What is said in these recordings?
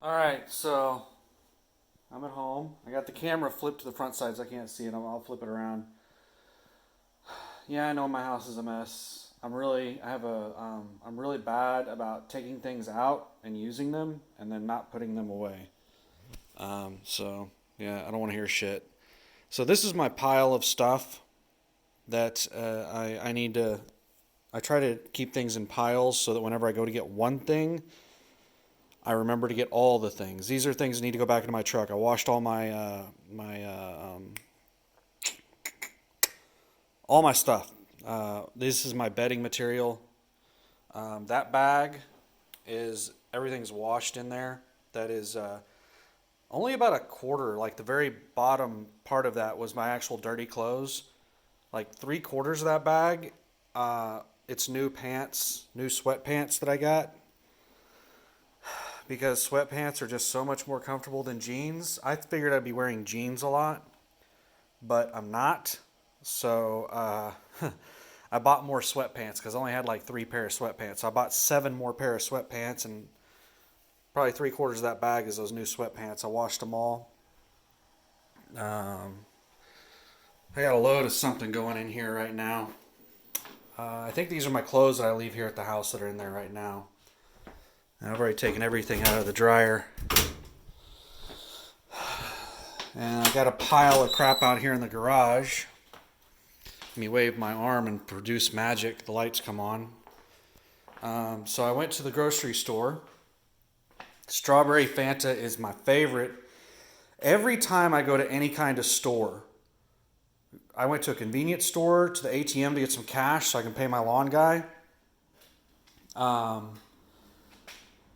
All right, so I'm at home. I got the camera flipped to the front side so I can't see it. I'll flip it around. Yeah, I know my house is a mess. I'm really bad about taking things out and using them and then not putting them away. So yeah, I don't want to hear shit. So this is my pile of stuff that I need to. I try to keep things in piles so that whenever I go to get one thing, I remember to get all the things. These are things that need to go back into my truck. I washed all my stuff. This is my bedding material. That bag is everything's washed in there. That is only about a quarter. Like the very bottom part of that was my actual dirty clothes. Like three quarters of that bag, it's new pants, new sweatpants that I got because sweatpants are just so much more comfortable than jeans. I figured I'd be wearing jeans a lot, but I'm not. So I bought more sweatpants because I only had like three pair of sweatpants. So I bought seven more pair of sweatpants, and probably three quarters of that bag is those new sweatpants. I washed them all. Um, I got a load of something going in here right now. I think these are my clothes that I leave here at the house that are in there right now. And I've already taken everything out of the dryer. And I got a pile of crap out here in the garage. Let me wave my arm and produce magic. The lights come on. So I went to the grocery store. Strawberry Fanta is my favorite. Every time I go to any kind of store, I went to a convenience store, to the ATM to get some cash so I can pay my lawn guy. Um,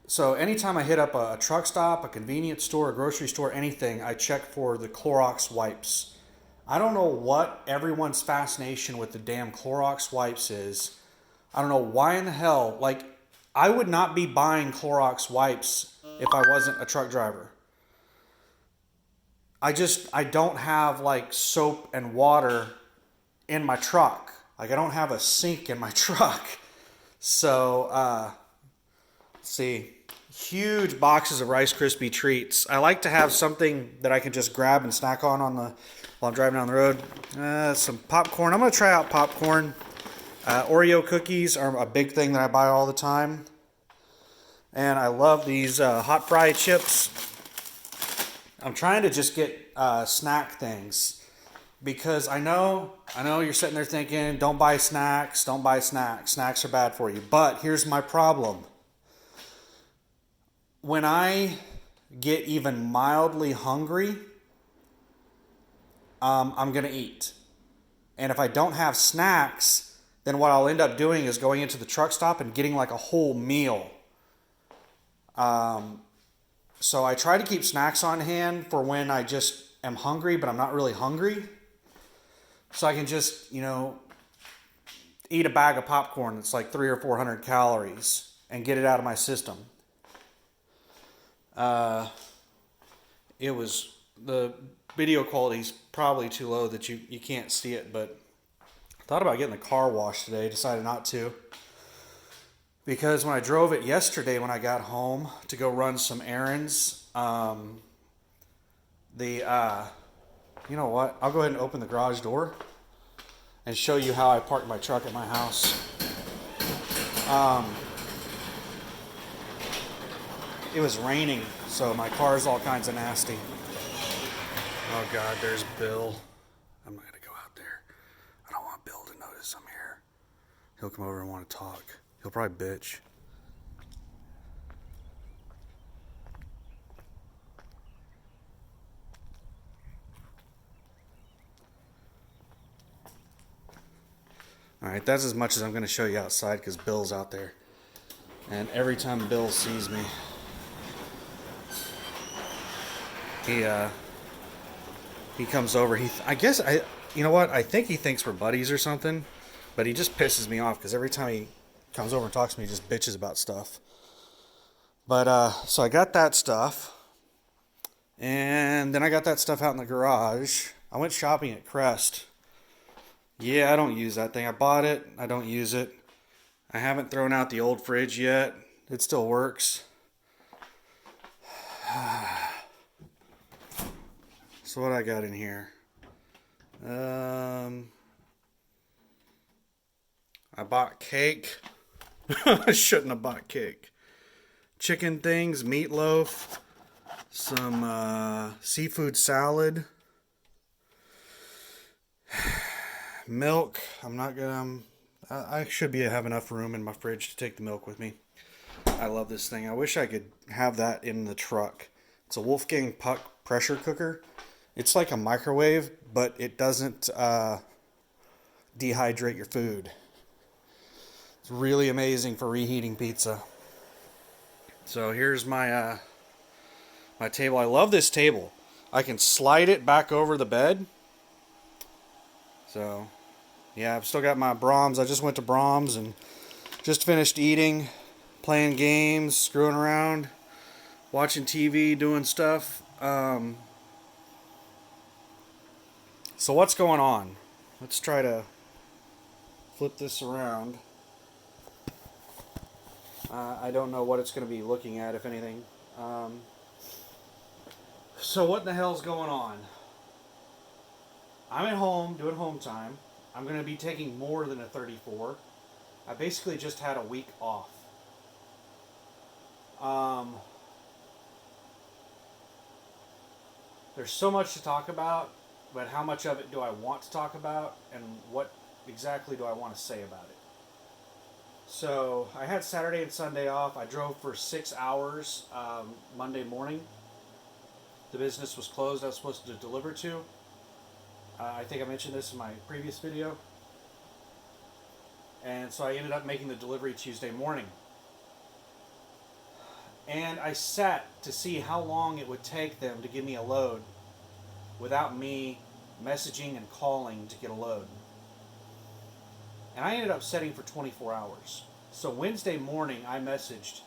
so anytime I hit up a truck stop, a convenience store, a grocery store, anything, I check for the Clorox wipes. I don't know what everyone's fascination with the damn Clorox wipes is. I don't know why in the hell. Like, I would not be buying Clorox wipes if I wasn't a truck driver. I don't have like soap and water in my truck. Like, I don't have a sink in my truck. So, let's see. Huge boxes of Rice Krispie treats. I like to have something that I can just grab and snack on the while I'm driving down the road. Some popcorn. I'm gonna try out popcorn. Oreo cookies are a big thing that I buy all the time, and I love these hot fry chips. I'm trying to just get snack things because I know you're sitting there thinking, don't buy snacks, don't buy snacks. Snacks are bad for you. But here's my problem. When I get even mildly hungry, I'm going to eat. And if I don't have snacks, then what I'll end up doing is going into the truck stop and getting like a whole meal. So I try to keep snacks on hand for when I just am hungry, but I'm not really hungry. So I can just, eat a bag of popcorn that's like 300 or 400 calories and get it out of my system. It was the video quality's probably too low that you can't see it, but I thought about getting the car washed today, decided not to. Because when I drove it yesterday when I got home to go run some errands, you know what? I'll go ahead and open the garage door and show you how I park my truck at my house. It was raining, so my car's all kinds of nasty. Oh God, there's Bill. I'm not gonna go out there. I don't want Bill to notice I'm here. He'll come over and want to talk. He'll probably bitch. All right, that's as much as I'm gonna show you outside because Bill's out there. And every time Bill sees me, he he comes over. You know what? I think he thinks we're buddies or something, but he just pisses me off because every time he comes over and talks to me, he just bitches about stuff. But so I got that stuff, and then I got that stuff out in the garage. I went shopping at Crest. Yeah, I don't use that thing. I bought it. I don't use it. I haven't thrown out the old fridge yet. It still works. So what I got in here? I bought cake. I shouldn't have bought cake. Chicken things, meatloaf, some seafood salad, milk. I'm not gonna. I should have enough room in my fridge to take the milk with me. I love this thing. I wish I could have that in the truck. It's a Wolfgang Puck pressure cooker. It's like a microwave, but it doesn't dehydrate your food. It's really amazing for reheating pizza. So here's my my table. I love this table. I can slide it back over the bed. So yeah, I've still got my Brahms. I just went to Brahms and just finished eating, playing games, screwing around, watching TV, doing stuff. So what's going on? Let's try to flip this around. I don't know what it's going to be looking at, if anything. So what the hell's going on? I'm at home doing home time. I'm going to be taking more than a 34. I basically just had a week off. There's so much to talk about, but how much of it do I want to talk about, and what exactly do I want to say about it? So I had Saturday and Sunday off. I drove for 6 hours Monday morning. The business was closed I was supposed to deliver to. I think I mentioned this in my previous video. And so I ended up making the delivery Tuesday morning. And I sat to see how long it would take them to give me a load without me messaging and calling to get a load. And I ended up setting for 24 hours. So Wednesday morning I messaged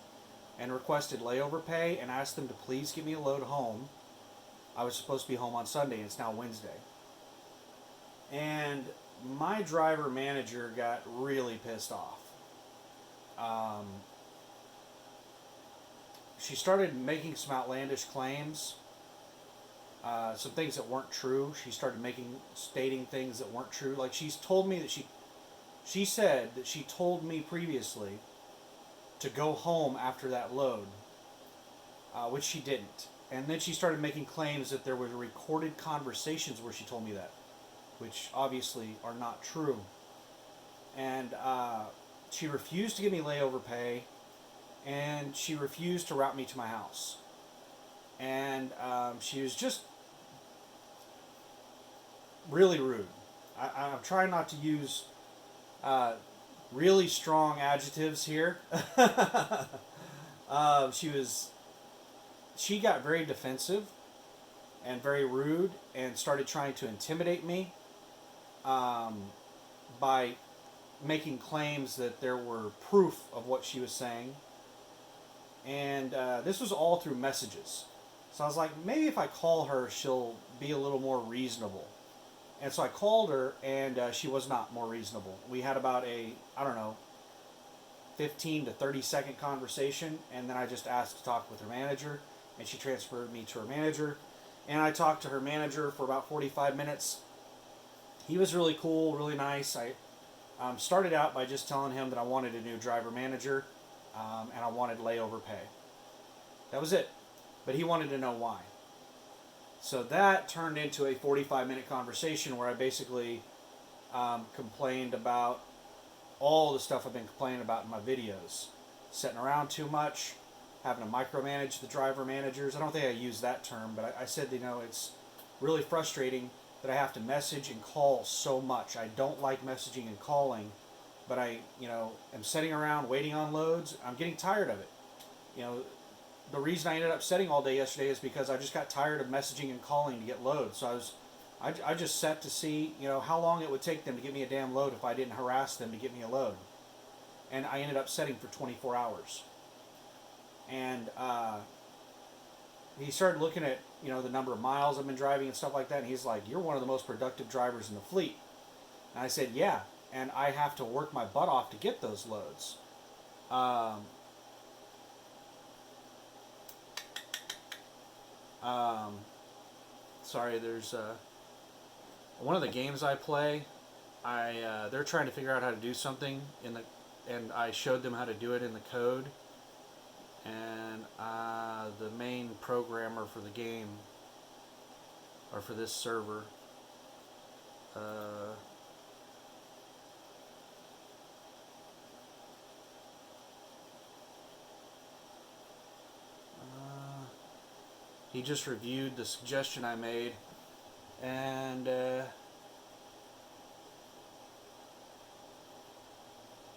and requested layover pay and asked them to please give me a load home. I was supposed to be home on Sunday and it's now Wednesday. And my driver manager got really pissed off. She started making some outlandish claims, some things that weren't true. She started stating things that weren't true. Like she's told me that she said that she told me previously to go home after that load, which she didn't. And then she started making claims that there were recorded conversations where she told me that, which obviously are not true. And she refused to give me layover pay, and she refused to route me to my house. And she was just really rude. I'm trying not to use really strong adjectives here. She got very defensive and very rude and started trying to intimidate me by making claims that there were proof of what she was saying. And this was all through messages. So I was like, maybe if I call her, she'll be a little more reasonable. And so I called her, and she was not more reasonable. We had about 15 to 30 second conversation, and then I just asked to talk with her manager, and she transferred me to her manager. And I talked to her manager for about 45 minutes. He was really cool, really nice. I started out by just telling him that I wanted a new driver manager, and I wanted layover pay. That was it. But he wanted to know why. So that turned into a 45-minute conversation where I basically complained about all the stuff I've been complaining about in my videos. Sitting around too much, having to micromanage the driver managers. I don't think I used that term, but I said, it's really frustrating that I have to message and call so much. I don't like messaging and calling, but I am sitting around waiting on loads. I'm getting tired of it. The reason I ended up sitting all day yesterday is because I just got tired of messaging and calling to get loads. So I just set to see, how long it would take them to get me a damn load if I didn't harass them to get me a load. And I ended up setting for 24 hours. And he started looking at, the number of miles I've been driving and stuff like that. And he's like, you're one of the most productive drivers in the fleet. And I said, yeah. And I have to work my butt off to get those loads. Sorry, there's one of the games I play. They're trying to figure out how to do something and I showed them how to do it in the code. And the main programmer for the game, or for this server, he just reviewed the suggestion I made, and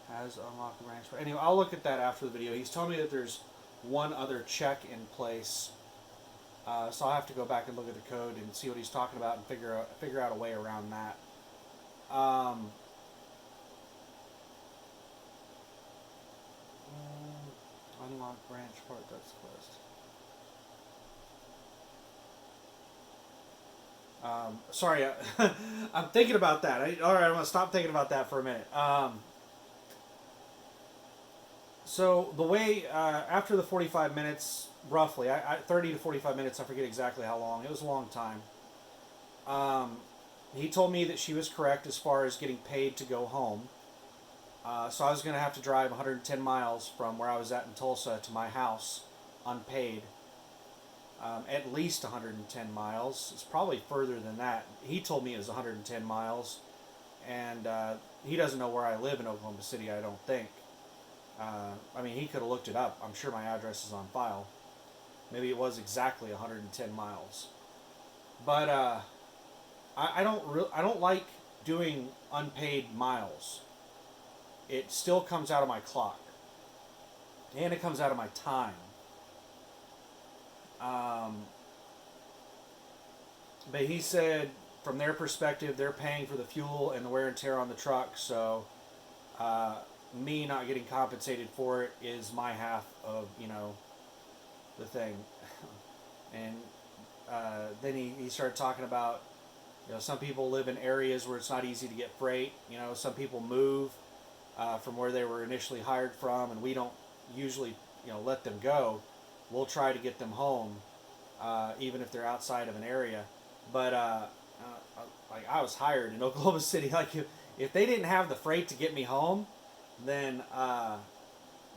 has unlocked the ranks. Anyway, I'll look at that after the video. He's telling me that there's one other check in place, so I'll have to go back and look at the code and see what he's talking about and figure out a way around that. Unlock branch part. That's quest. Sorry, I'm thinking about that. All right, I'm gonna stop thinking about that for a minute. So the way after the 45 minutes, roughly, 30 to 45 minutes, I forget exactly how long. It was a long time. He told me that she was correct as far as getting paid to go home. So I was going to have to drive 110 miles from where I was at in Tulsa to my house, unpaid. At least 110 miles. It's probably further than that. He told me it was 110 miles, and he doesn't know where I live in Oklahoma City, I don't think. I mean, he could have looked it up. I'm sure my address is on file. Maybe it was exactly 110 miles. But I don't like doing unpaid miles. It still comes out of my clock, and it comes out of my time. But he said, from their perspective, they're paying for the fuel and the wear and tear on the truck, so me not getting compensated for it is my half of, the thing. And then he started talking about, some people live in areas where it's not easy to get freight. Some people move from where they were initially hired from, and we don't usually, let them go. We'll try to get them home, even if they're outside of an area. But like, I was hired in Oklahoma City. Like, if they didn't have the freight to get me home, then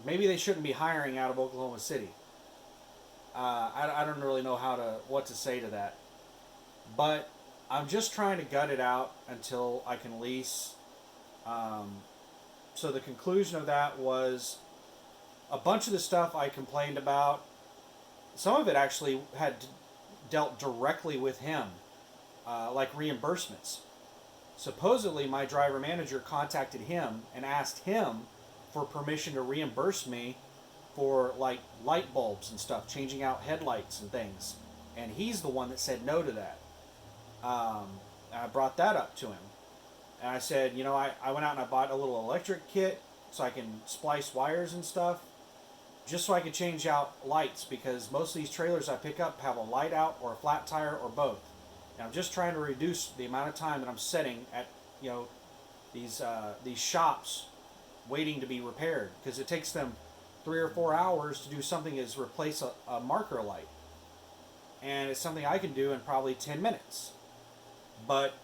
maybe they shouldn't be hiring out of Oklahoma City. I don't really know what to say to that. But I'm just trying to gut it out until I can lease. So the conclusion of that was a bunch of the stuff I complained about. Some of it actually had dealt directly with him, like reimbursements. Supposedly, my driver manager contacted him and asked him for permission to reimburse me for like light bulbs and stuff, changing out headlights and things. And he's the one that said no to that. I brought that up to him. And I said, I went out and I bought a little electric kit so I can splice wires and stuff, just so I could change out lights, because most of these trailers I pick up have a light out or a flat tire or both. And I'm just trying to reduce the amount of time that I'm sitting at, these shops waiting to be repaired, because it takes them 3 or 4 hours to do something as replace a marker light. And it's something I can do in probably 10 minutes. But,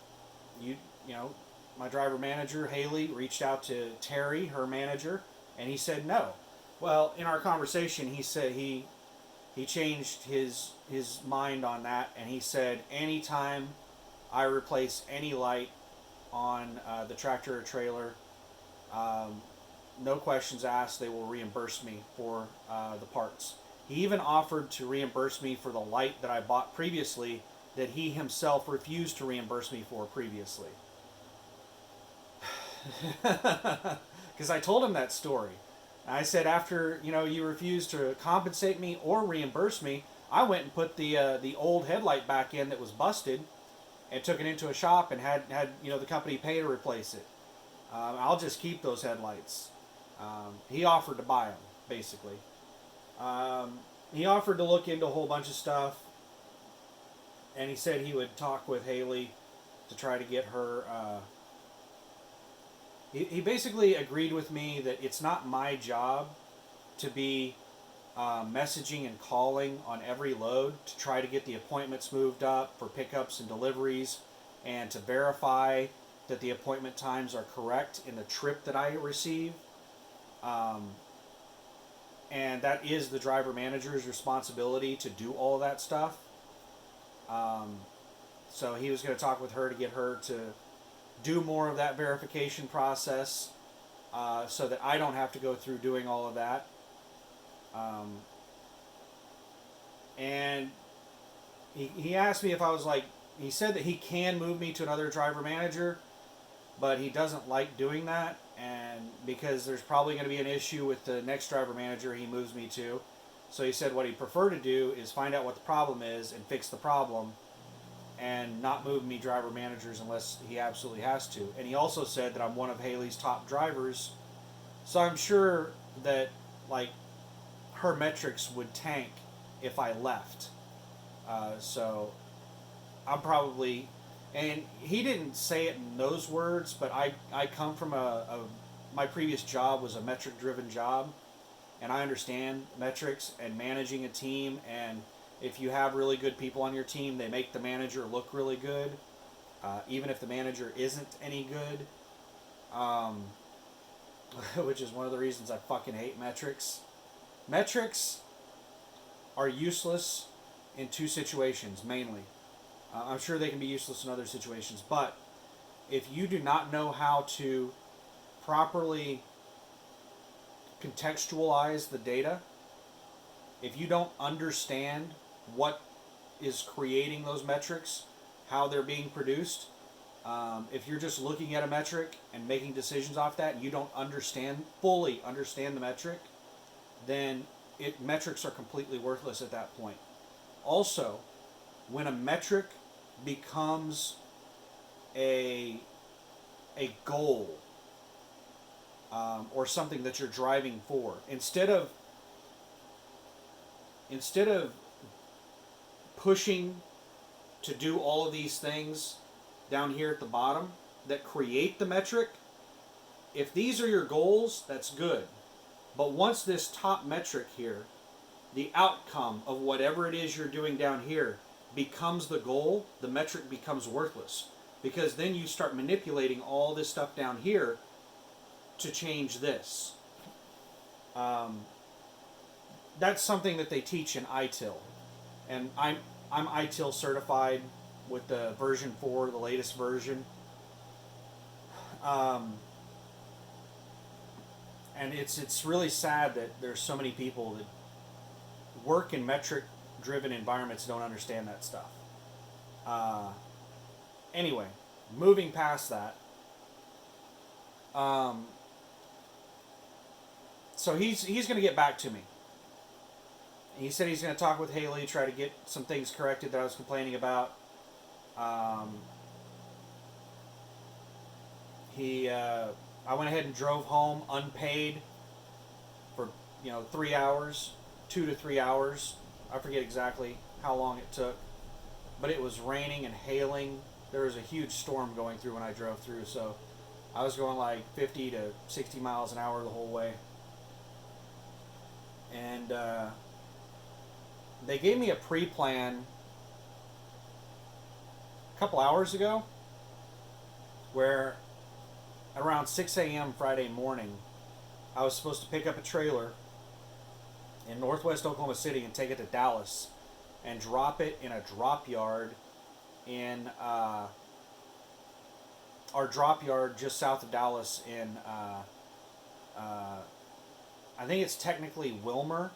my driver manager, Haley, reached out to Terry, her manager, and he said no. Well, in our conversation, he said he changed his mind on that, and he said anytime I replace any light on the tractor or trailer, no questions asked, they will reimburse me for the parts. He even offered to reimburse me for the light that I bought previously that he himself refused to reimburse me for previously. Because I told him that story. I said, after you refused to compensate me or reimburse me, I went and put the old headlight back in that was busted, and took it into a shop and had the company pay to replace it. I'll just keep those headlights. He offered to buy them, basically. He offered to look into a whole bunch of stuff, and he said he would talk with Haley to try to get her. He basically agreed with me that it's not my job to be messaging and calling on every load to try to get the appointments moved up for pickups and deliveries, and to verify that the appointment times are correct in the trip that I receive. Um, and that is the driver manager's responsibility to do all of that stuff. Um, so he was going to talk with her to get her to do more of that verification process, so that I don't have to go through doing all of that. Um, and he asked me if I was like, he said that he can move me to another driver manager, but he doesn't like doing that, and because there's probably going to be an issue with the next driver manager he moves me to. So he said what he'd prefer to do is find out what the problem is and fix the problem, and not move me driver managers unless he absolutely has to. And he also said that I'm one of Haley's top drivers, so I'm sure that, like, her metrics would tank if I left. So I'm probably, and he didn't say it in those words, but I come from my previous job was a metric driven job, and I understand metrics and managing a team. And if you have really good people on your team, they make the manager look really good, even if the manager isn't any good. Which is one of the reasons I fucking hate metrics. Metrics are useless in two situations, mainly. I'm sure they can be useless in other situations, but if you do not know how to properly contextualize the data, if you don't understand what is creating those metrics, how they're being produced, if you're just looking at a metric and making decisions off that, and you don't fully understand the metric, then metrics are completely worthless at that point. Also, when a metric becomes a goal, or something that you're driving for, instead of pushing to do all of these things down here at the bottom that create the metric, if these are your goals, that's good. But once this top metric here, the outcome of whatever it is you're doing down here, becomes the goal, the metric becomes worthless. Because then you start manipulating all this stuff down here to change this. That's something that they teach in ITIL. And I'm ITIL certified with the version 4, the latest version. And it's really sad that there's so many people that work in metric-driven environments don't understand that stuff. Anyway, moving past that. So he's going to get back to me. He said he's going to talk with Haley, try to get some things corrected that I was complaining about. I went ahead and drove home unpaid for 3 hours, 2 to 3 hours. I forget exactly how long it took, but it was raining and hailing. There was a huge storm going through when I drove through, so I was going like 50 to 60 miles an hour the whole way. And they gave me a pre-plan a couple hours ago where around 6 a.m. Friday morning, I was supposed to pick up a trailer in northwest Oklahoma City and take it to Dallas and drop it in a drop yard in our drop yard just south of Dallas in I think it's technically Wilmer,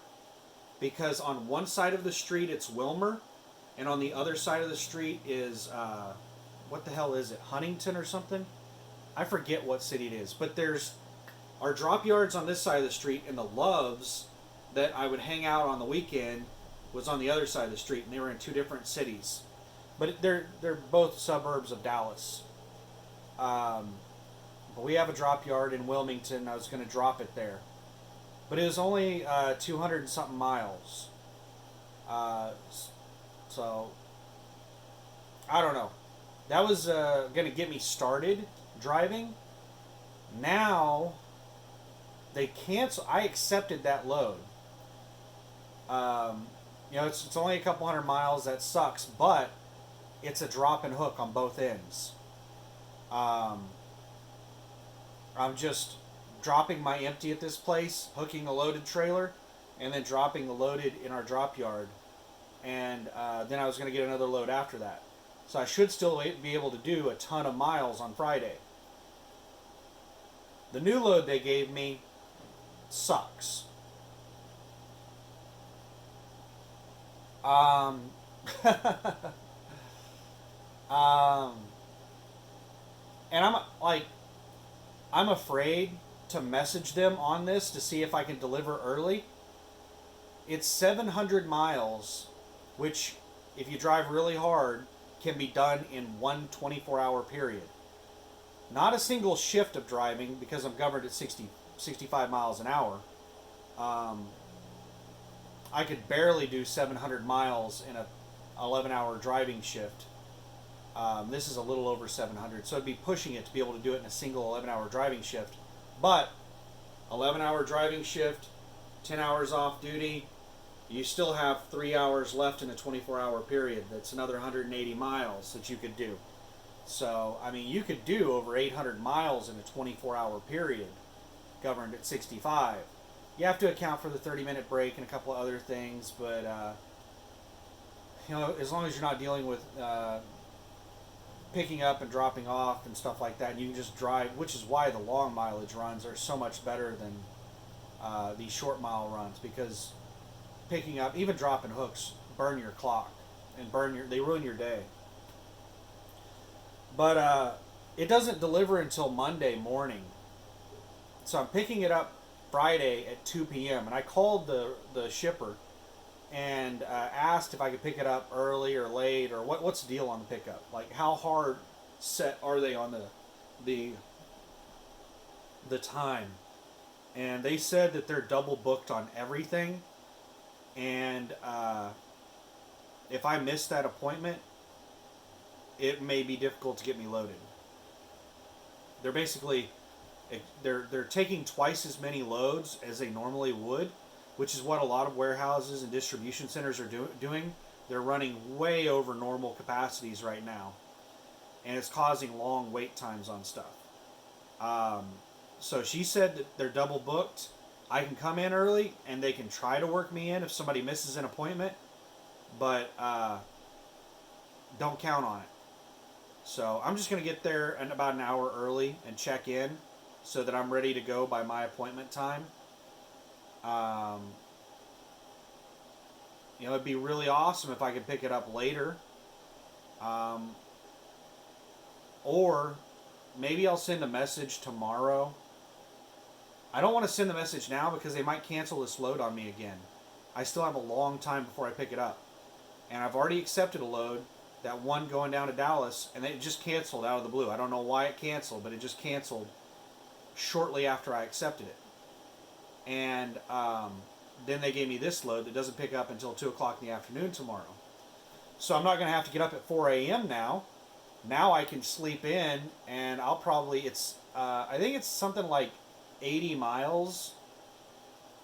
because on one side of the street it's Wilmer, and on the other side of the street is what the hell is it, Huntington or something? I forget what city it is, but there's our drop yards on this side of the street, and the Loves that I would hang out on the weekend was on the other side of the street, and they were in two different cities, but they're both suburbs of Dallas. But we have a drop yard in Wilmington. I was going to drop it there, but it was only 200 and something miles. So I don't know. That was going to get me started driving. Now they cancel. I accepted that load, Um, it's only a couple hundred miles. That sucks, but it's a drop and hook on both ends. Um, I'm just dropping my empty at this place, hooking a loaded trailer, and then dropping the loaded in our drop yard. And then I was going to get another load after that. So I should still be able to do a ton of miles on Friday. The new load they gave me sucks. Um, um, and I'm afraid to message them on this to see if I can deliver early. It's 700 miles, which, if you drive really hard, can be done in one 24-hour period. Not a single shift of driving because I'm governed at 65 miles an hour. Um, I could barely do 700 miles in a 11-hour driving shift. This is a little over 700, so I'd be pushing it to be able to do it in a single 11-hour driving shift. But 11-hour driving shift, 10 hours off duty, you still have 3 hours left in a 24-hour period. That's another 180 miles that you could do. So, I mean, you could do over 800 miles in a 24-hour period, governed at 65. You have to account for the 30-minute break and a couple of other things, but as long as you're not dealing with picking up and dropping off and stuff like that, and you can just drive, which is why the long mileage runs are so much better than these short mile runs, because picking up, even dropping hooks, burn your clock and they ruin your day. But it doesn't deliver until Monday morning, so I'm picking it up Friday at 2 p.m. and I called the shipper and asked if I could pick it up early or late, or what's the deal on the pickup? Like, how hard set are they on the the time? And they said that they're double booked on everything, and if I miss that appointment, it may be difficult to get me loaded. They're basically they're taking twice as many loads as they normally would, which is what a lot of warehouses and distribution centers are doing. They're running way over normal capacities right now, and it's causing long wait times on stuff. Um, so she said that they're double booked. I can come in early, and they can try to work me in if somebody misses an appointment, but don't count on it. So I'm just going to get there in about an hour early and check in so that I'm ready to go by my appointment time. Um, it'd be really awesome if I could pick it up later. Um, or maybe I'll send a message tomorrow. I don't want to send the message now because they might cancel this load on me again. I still have a long time before I pick it up. And I've already accepted a load, that one going down to Dallas, and it just canceled out of the blue. I don't know why it canceled, but it just canceled shortly after I accepted it. And then they gave me this load that doesn't pick up until 2 o'clock in the afternoon tomorrow. So I'm not going to have to get up at 4 a.m. now. Now I can sleep in, and I'll probably, I think it's something like 80 miles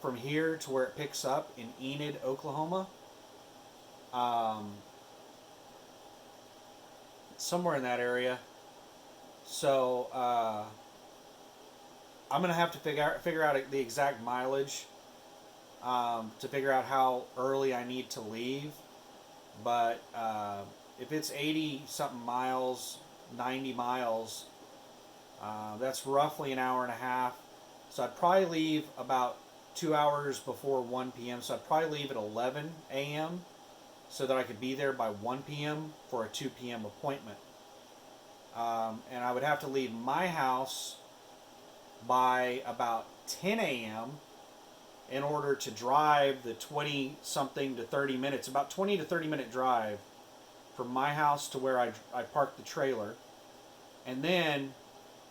from here to where it picks up in Enid, Oklahoma. Somewhere in that area. So I'm gonna have to figure out the exact mileage to figure out how early I need to leave. But if it's 80 something miles, 90 miles, that's roughly an hour and a half. So I'd probably leave about 2 hours before 1 p.m. So I'd probably leave at 11 a.m. so that I could be there by 1 p.m. for a 2 p.m. appointment. And I would have to leave my house by about 10 a.m. in order to drive the 20 something to 30 minutes, about 20 to 30 minute drive from my house to where I parked the trailer. And then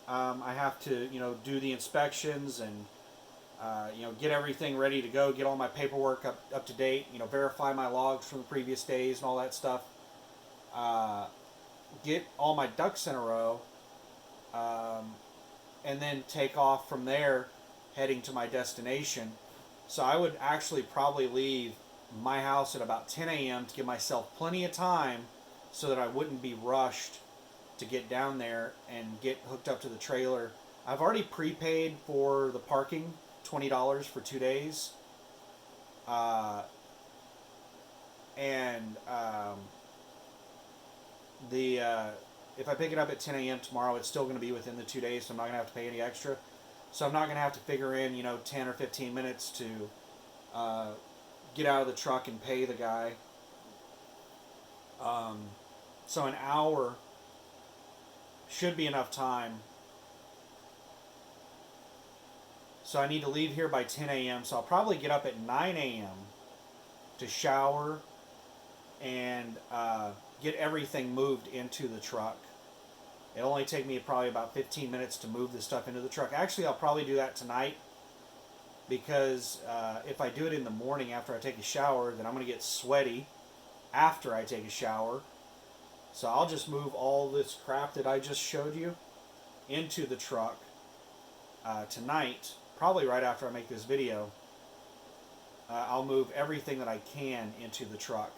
I have to, do the inspections and, get everything ready to go, get all my paperwork up to date, verify my logs from the previous days and all that stuff. Get all my ducks in a row, and then take off from there, heading to my destination. So I would actually probably leave my house at about 10 a.m. to give myself plenty of time so that I wouldn't be rushed to get down there and get hooked up to the trailer. I've already prepaid for the parking, $20 for 2 days. Uh, and the if I pick it up at 10 a.m. tomorrow, it's still going to be within the 2 days, so I'm not going to have to pay any extra. So I'm not going to have to figure in, 10 or 15 minutes to get out of the truck and pay the guy. So an hour should be enough time. So I need to leave here by 10 a.m. So I'll probably get up at 9 a.m. to shower and get everything moved into the truck. It'll only take me probably about 15 minutes to move this stuff into the truck. Actually, I'll probably do that tonight because if I do it in the morning after I take a shower, then I'm going to get sweaty after I take a shower. So I'll just move all this crap that I just showed you into the truck tonight, probably right after I make this video. I'll move everything that I can into the truck.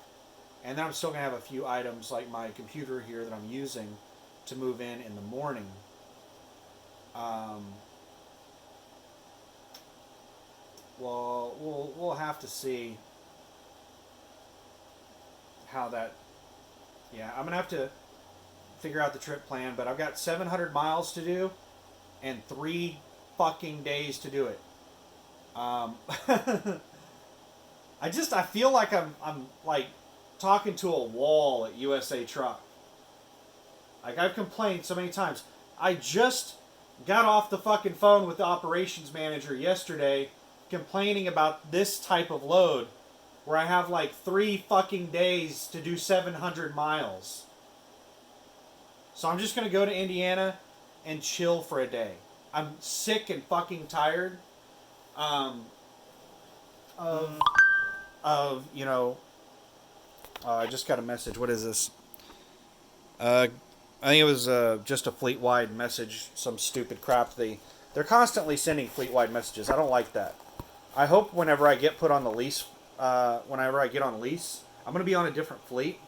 And then I'm still going to have a few items like my computer here that I'm using to move in the morning. Well, we'll have to see how that... Yeah, I'm going to have to figure out the trip plan, but I've got 700 miles to do and 3 fucking days to do it. I feel like I'm like talking to a wall at USA Truck. Like, I've complained so many times. I just got off the fucking phone with the operations manager yesterday complaining about this type of load where I have like 3 fucking days to do 700 miles. So I'm just going to go to Indiana and chill for a day. I'm sick and fucking tired of I just got a message. What is this? I think it was just a fleet-wide message, some stupid crap. They're constantly sending fleet-wide messages. I don't like that. I hope whenever I get put on the lease, whenever I get on lease, I'm going to be on a different fleet.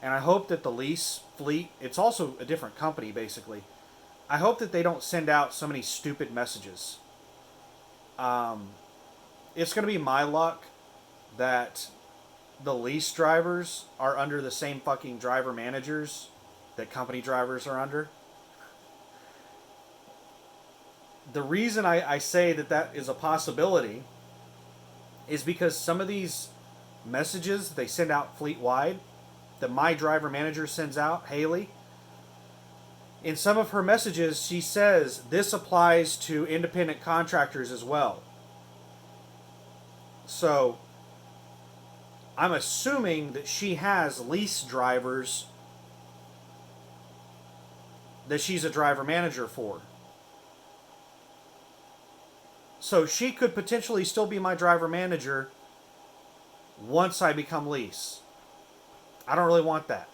And I hope that the lease fleet, it's also a different company, basically. I hope that they don't send out so many stupid messages. It's going to be my luck that the lease drivers are under the same fucking driver managers that company drivers are under. The reason I say that is a possibility is because some of these messages they send out fleet-wide that my driver manager sends out, Haley, in some of her messages she says this applies to independent contractors as well. So I'm assuming that she has lease drivers that she's a driver manager for. So she could potentially still be my driver manager once I become lease. I don't really want that.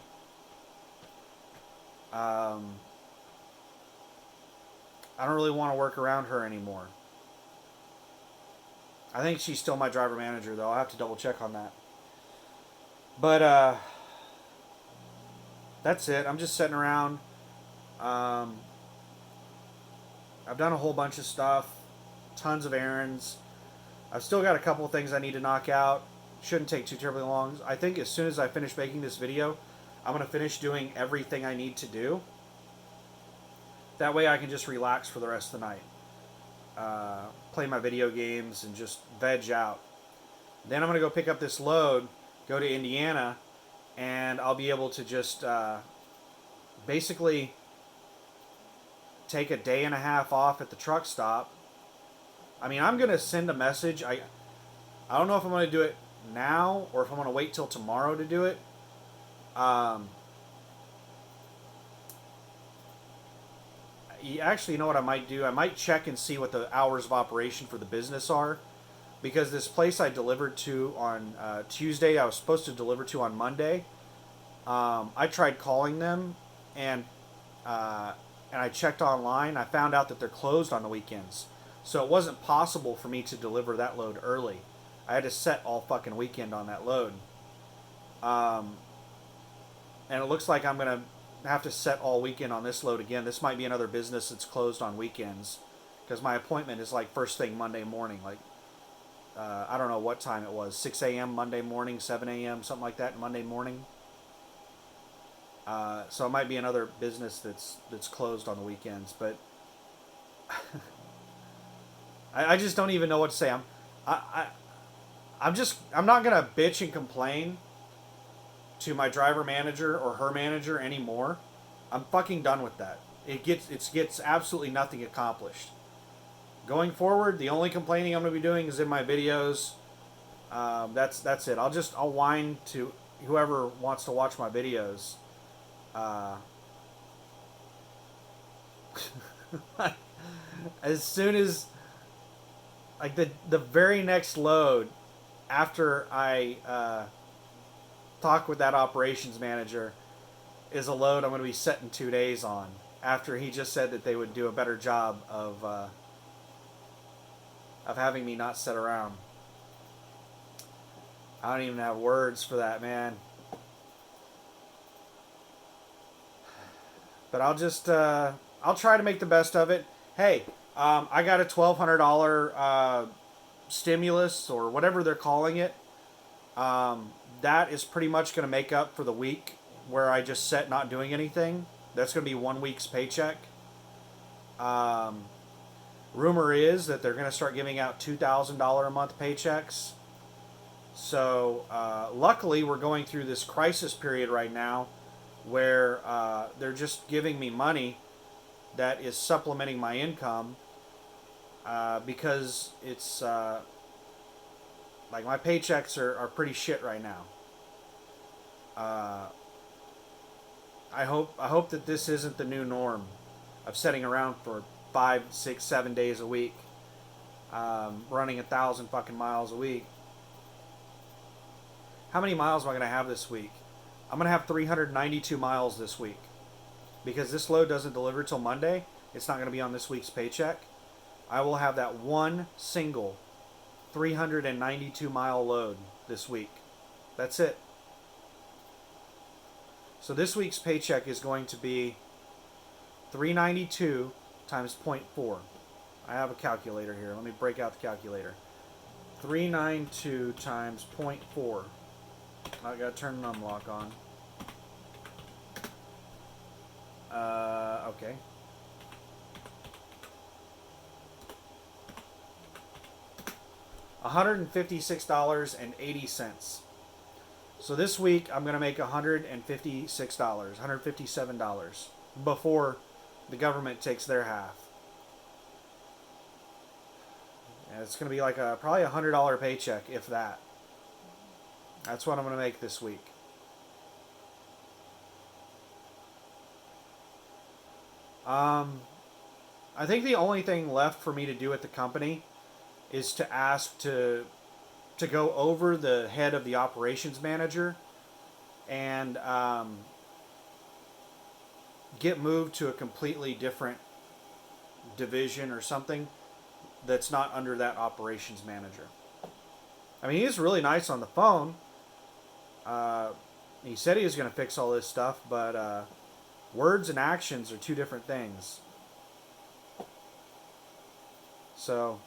I don't really want to work around her anymore. I think she's still my driver manager, though. I'll have to double check on that. But that's it. I'm just sitting around. I've done a whole bunch of stuff. Tons of errands. I've still got a couple of things I need to knock out. Shouldn't take too terribly long. I think as soon as I finish making this video, I'm going to finish doing everything I need to do. That way I can just relax for the rest of the night. Play my video games and just veg out. Then I'm going to go pick up this load, go to Indiana, and I'll be able to just basically take a day and a half off at the truck stop. I mean, I'm going to send a message. I don't know if I'm going to do it now or if I'm going to wait till tomorrow to do it. Actually, you know what I might do? I might check and see what the hours of operation for the business are. Because this place I delivered to on Tuesday, I was supposed to deliver to on Monday. I tried calling them, and I checked online. I found out that they're closed on the weekends. So it wasn't possible for me to deliver that load early. I had to set all fucking weekend on that load. And it looks like I'm going to have to set all weekend on this load again. This might be another business that's closed on weekends, because my appointment is like first thing Monday morning. Like, I don't know what time it was. 6 a.m. Monday morning, 7 a.m., something like that Monday morning. So it might be another business that's closed on the weekends. But I just don't even know what to say. I'm not gonna bitch and complain to my driver manager or her manager anymore. I'm fucking done with that. It gets absolutely nothing accomplished. Going forward, the only complaining I'm gonna be doing is in my videos. That's it. I'll whine to whoever wants to watch my videos. As soon as, like, the very next load after I talk with that operations manager is a load I'm going to be setting 2 days on, after he just said that they would do a better job of having me not sit around. I don't even have words for that, man. But I'll try to make the best of it. Hey, I got a $1,200 stimulus, or whatever they're calling it. That is pretty much going to make up for the week where I just sat not doing anything. That's going to be 1 week's paycheck. Rumor is that they're going to start giving out $2,000 a month paychecks. So luckily, we're going through this crisis period right now, where they're just giving me money that is supplementing my income, because it's like, my paychecks are pretty shit right now. I hope that this isn't the new norm of sitting around for 5, 6, 7 days a week, running 1,000 fucking miles a week. How many miles am I going to have this week? I'm going to have 392 miles this week. Because this load doesn't deliver till Monday, it's not going to be on this week's paycheck. I will have that one single 392 mile load this week. That's it. So this week's paycheck is going to be 392 times 0.4. I have a calculator here. Let me break out the calculator. 392 times 0.4. I gotta turn the numlock on. Okay. $156.80. So this week I'm gonna make $156, $157 before the government takes their half. And it's gonna be like probably $100 paycheck, if that. That's what I'm gonna make this week. I think the only thing left for me to do at the company is to ask to go over the head of the operations manager and get moved to a completely different division or something that's not under that operations manager. I mean, he's really nice on the phone. He said he was going to fix all this stuff, but words and actions are two different things. So,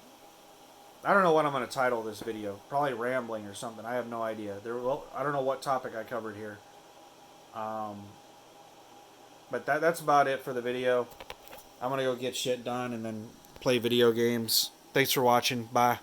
I don't know what I'm going to title this video. Probably rambling or something. I have no idea. I don't know what topic I covered here. But that's about it for the video. I'm going to go get shit done and then play video games. Thanks for watching. Bye.